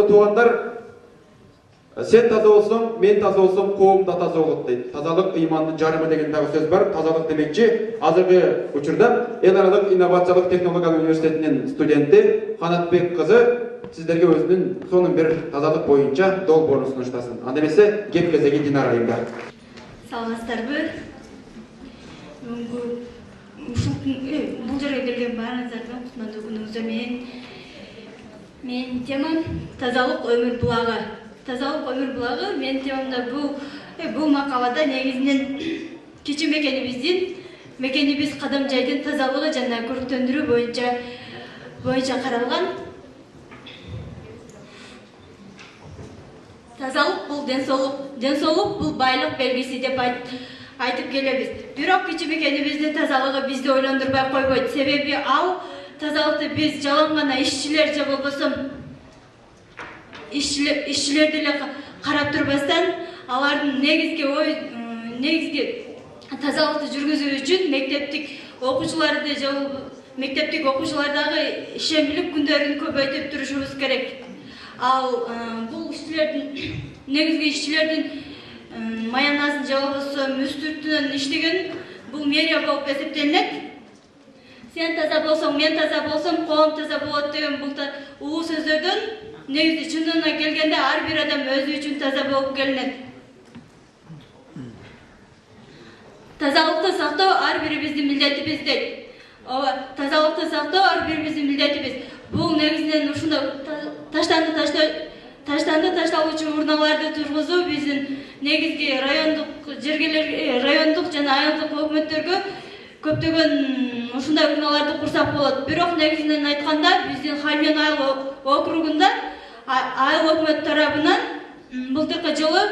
Урматтуу туугандар, сен таза болсоң, мен таза болсом, коом да таза болот дейт. Тазалык ыймандын жарымы деген дагы сөз бар. Тазалык демекчи, азыркы учурда эл аралык инновациялык технологиялык университетинин студенти Канатбек кызы сиздерге өзүнүн сонун бир тазалык боюнча долбоорун сунуштасын. Анда эмесе кеп кезеги Динара айымда. Саламатсыздарбы? Бул жерге келген баарыңыздардын кутмандуу күнүңүздө менин темам тазалык өмүр булагы. Тазалык өмүр булагы менин темамда бул макалада негизинен кичи мекенибиз кадам жайдын тазалыгы жана көрктөндүрүү боюнча каралган. Тазалык бул денсоолук бул байлык белгиси деп айтып келебиз. Бирок кичи мекенибиздин тазалыгы бизди ойлондурбай койбойт. Себеби ал тазалыкты биз жалаң гана ишчилер же болбосо ишчилерди эле карап турбастан, алардын негизги тазалыкты жүргүзүү үчүн мектептик окуучулардагы ишемдүүлүк күндөрүн көбөйтүп турушубуз керек. Ал бул негизги ишчилердин маянасы же болбосо мүстүртүнөн иштеген бул мэрия болуп эсептелинет. Сен таза болсоң, мен таза болсом, коом таза болот деген бул улуу сөздөрдөн негизи чындыгына келгенде ар бир адам өзү үчүн таза болуп келинет. Тазалыкты сактоо ар бирибиздин милдетибиз дейт. Ооба, тазалыкты сактоо ар бирибиздин милдетибиз. Бул негизинен ушундай ташталуучу урналарды тургузуу биздин негизги райондук жана айылдык өкмөттөргө көптөгөн ушундай урналарды курсак болот. Бирок негизинен айтканда биздин Хальмен айыл округунда айыл өкмөт тарабынан былтыркы жылы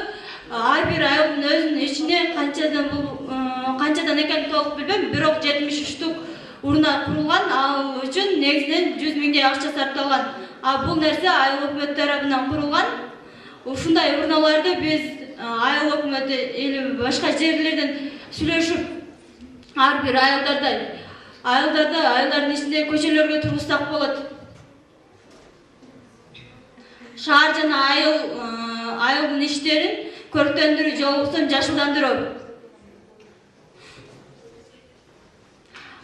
ар бир айылдын өзүнүн ичине канчадан экенин толук билбейм, бирок 73 урна курулган. Ал үчүн негизинен 100 миңдей акча сарпталган. Бул нерсе айыл өкмөт тарабынан курулган. Ушундай урналарды биз айыл өкмөтү или башка жерлерден сүйлөшүп ар бир айылдардын ичинде көчөлөргө тургузсак болот. Шаар жана айылдын иштерин көрктөндүрүү же болбосо жашылдандыруу.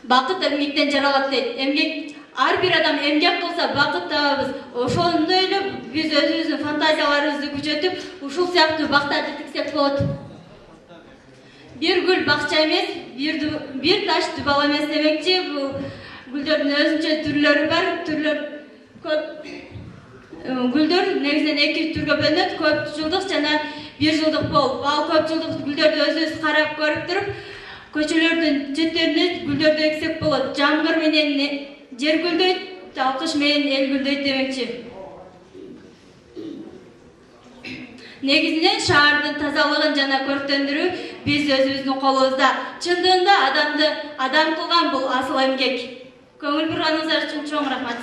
Бакыт эмгектен жаралат дейт. Ар бир адам эмгек кылса бакыт табабыз. Ошондой эле биз өзүбүздүн фантазияларыбызды күчөтүп, ушул сыяктуу бактарды тиксек болот. Бир гүл бакча эмес, бир таш дубал эмес демекчи. Бул гүлдөрдүн өзүнчө түрлөрү бар. Гүлдөр негизинен 2 түргө бөлүнөт: көп жылдык жана 1 жылдык болуп. Ал көп жылдык гүлдөрдү өзүбүз карап көрүп туруп, көчөлөрдүн четтерине гүлдөрдү эксек болот. Жамгыр менен жер гүлдөйт, кыш менен эл гүлдөйт демекчи. Негизинен шаардын тазалыгын жана көрктөндүрүү биз өзүбүздүн колубузда. Чындыгында адам кылган бул асыл эмгек. Көңүл бурганыңыздар үчүн чоң рахмат.